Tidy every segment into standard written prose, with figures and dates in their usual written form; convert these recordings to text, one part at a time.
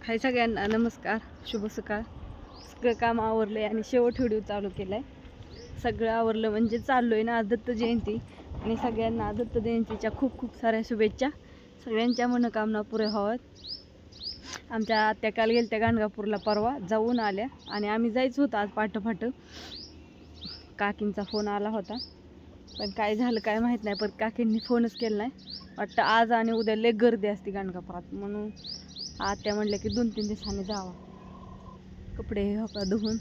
हाय सगळ्यांना नमस्कार, शुभ सकाळ. सगळं काम आवरलंय आणि शेवट व्हिडिओ चालू केलाय. सगळं आवरलं म्हणजे चाललोय ना आज दत्त जयंती आणि सगळ्यांना दत्त जयंतीच्या खूप खूप साऱ्या शुभेच्छा. सगळ्यांच्या मनोकामना पुऱ्या व्हाव्यात. आमच्या आत्या काल गेल्या त्या गाणगापूरला, परवा जाऊन आल्या आणि आम्ही जायचं होतं आज पाठ. काकींचा फोन आला होता पण काय झालं काय माहीत नाही. पण काकींनी फोनच केला नाही. वाटतं आज आणि उद्या लय गर्दी असते गाणगापुरात, म्हणून आत्या म्हणल्या की 2-3 दिवसांनी जावा. कपडे हका धुवून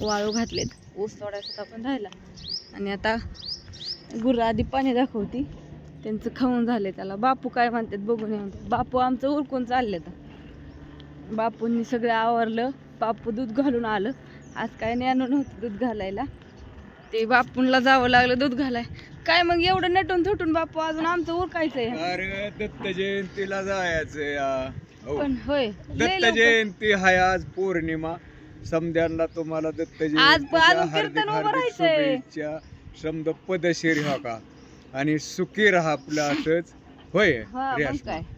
वाळू घातलेत, ऊस तोडायचा पण राहिला. आणि आता गुरं आधी पाणी दाखवती, त्यांचं खाऊन झाले. त्याला बापू काय म्हणतात बघून या. बापू आमचं उरकून चालले. तर बापूंनी सगळं आवरलं. बापू दूध घालून आलं. आज काय ज्ञान नव्हतं दूध घालायला, ते बापूंला जावं लागलं दूध घालाय. काय मग एवढं नटून थटून बापू अजून आमचं उरकायचंय. अरे दत्त जयंतीला जायचंय. पण होय दत्त जयंती हाय आज पौर्णिमा. समद्यांना तुम्हाला दत्त आज कीर्तन उभं राहायचंय. समद पदशीर हा का आणि सुखी राहा आपलं असंच होय.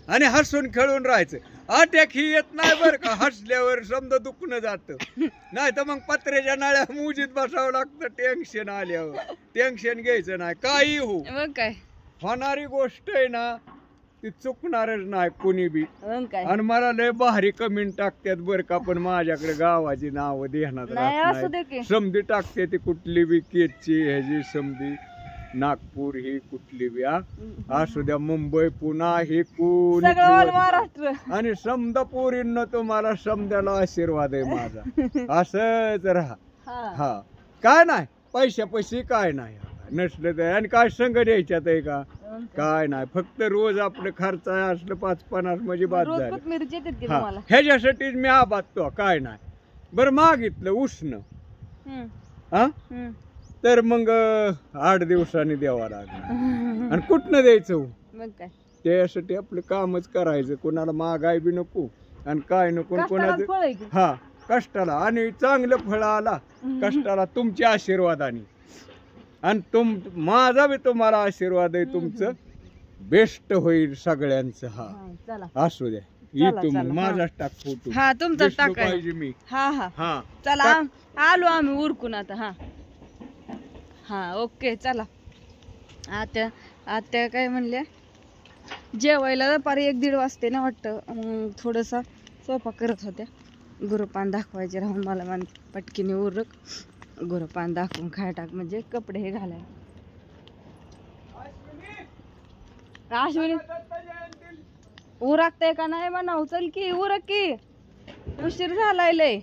आणि हसून खेळून राहायचं. अटॅक ही येत नाही बरं का. हसल्यावर समजा दुखणं जात नाही तर मग पत्र्याच्या नाळ्या मुजीत बसावं लागतं. टेन्शन आल्यावर टेन्शन घ्यायचं नाही. काही हो मग काय होणारी गोष्ट आहे ना ती चुकणारच नाही कोणी बी. मग काय आणि मला लय भारी कमेंट टाकतात बरं का, पण माझ्याकडे गावाची नाव ध्यानात राहत नाही. समधी टाकते ती कुठली बी केची ह्याची समधी नागपूर ही कुठली बी असू द्या, मुंबई पुणा ही कोणी महाराष्ट्र. आणि समजा पोरींना तुम्हाला समद्याला आशीर्वाद आहे माझा. असंच राहा. हा काय नाही पैसे काय नाही नसलं तर. आणि काय संघ द्यायच्यात आहे का काय नाही. फक्त रोज आपलं खर्च असलं 5-50 म्हणजे बाद झालं. ह्याच्यासाठीच मी आबादतो. काय नाही बरं मागितलं उष्ण हा तर मग 8 दिवसांनी द्यावा लागला. आणि कुठनं द्यायचं त्यासाठी आपलं कामच करायचं. कोणाला मागाय बी नको आणि काय नको कोणाचं. हा कष्टाला आणि चांगलं फळ आला कष्टाला तुमच्या आशीर्वादाने. आणि माझा बी तुम्हाला आशीर्वाद आहे. तुमचं बेस्ट होईल सगळ्यांचं. हा असू द्या. माझाच टाक फोटो. हा तुमचा टाक पाहिजे मी. हा चला आलो आम्ही उरकून आता. हा ओके चला. आत्या काय म्हणल्या जेवायला दुपारी 1-1:30 वाजते ना वाटतं. मग थोडंसं स्वयंपाक करत होत्या. गुरुपान दाखवायचे राहून मला पटकीने उरक. गुरुपान दाखवून खाय टाक म्हणजे कपडे हे घालाय. अश्विनी उरकताय का नाही म्हणाव. चल की उरक की, उशीर झालाय लय.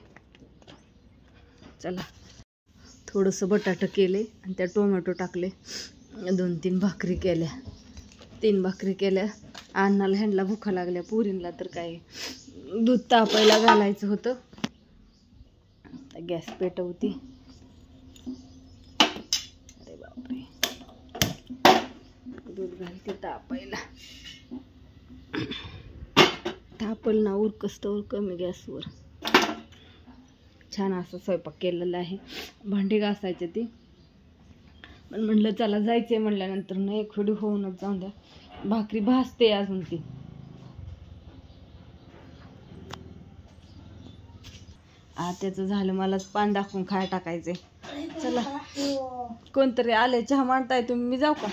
चला थोडंसं बटाटे केले आणि त्या टोमॅटो टाकले. 2-3 भाकरी केल्या. 3 भाकरी केल्या. अन्नाला ह्यांना भुका लागल्या. पुरींला तर काय दूध तापायला घालायचं होतं. गॅस पेटवती. अरे बापरे दूध घालते तापायला. तापल ना उरकस्तवर कमी गॅसवर. छान असं स्वयंपाक केलेला आहे. भांडी घासायचे ती पण म्हणलं चला जायचंय म्हणल्यानंतर ना एक व्हिडिओ होऊनच जाऊन द्या. भाकरी भाजते अजून ती. त्याचं झालं. मलाच पान दाखवून खाय टाकायचंय. चला कोणतरी आले चहा मांडताय तुम्ही. मी जाऊ का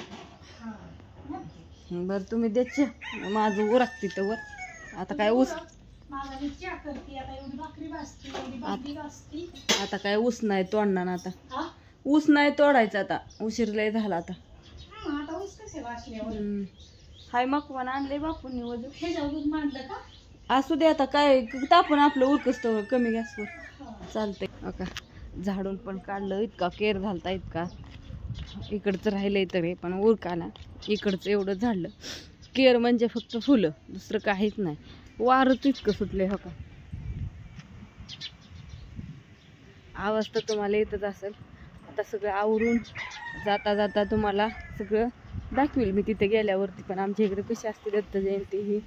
बरं तुम्ही द्यायचे माझं उरकते तर वर. आता काय ऊस आता काय ऊस नाही तोडणार. आता ऊस नाही तोडायचा. आता उशीर लय झाला. आता हाय मकवान आणले बापूंनी वजन. असू दे आता काय तापून आपलं उरकस्तवर कमी गॅसवर चालतंय. का झाडून पण काढलं. इतका केअर झालता इतका. इकडचं राहिलंय तरी पण उरकाला. इकडचं एवढं झाडलं. केअर म्हणजे फक्त फुलं, दुसरं काहीच नाही. वारच इतकं सुटले. हो का आवाज तर तुम्हाला येतच असेल. आता सगळं आवरून जाता जाता तुम्हाला सगळं दाखवेल मी तिथे गेल्यावरती. पण आमच्या इकडे कशी असते दत्त जयंती ही.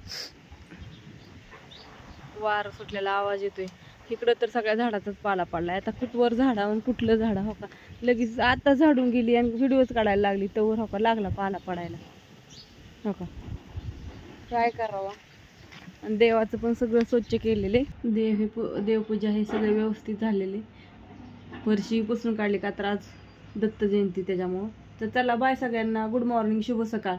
वार सुटलेला आवाज येतोय. इकडं तर सगळ्या झाडाचाच पाला पडलाय. आता कुठवर झाडावून कुठलं झाड हो का लगेच आता झाडून गेली आणि व्हिडिओच काढायला लागली तवर हो का लागला पाला पडायला. हो का काय करावा. आणि देवाचं पण सगळं स्वच्छ केलेले. देवपूजा हे सगळे व्यवस्थित झालेले. फरशी पुसून काढली का तर आज दत्त जयंती त्याच्यामुळं. तर चला बाय सगळ्यांना, गुड मॉर्निंग, शुभ सकाळ.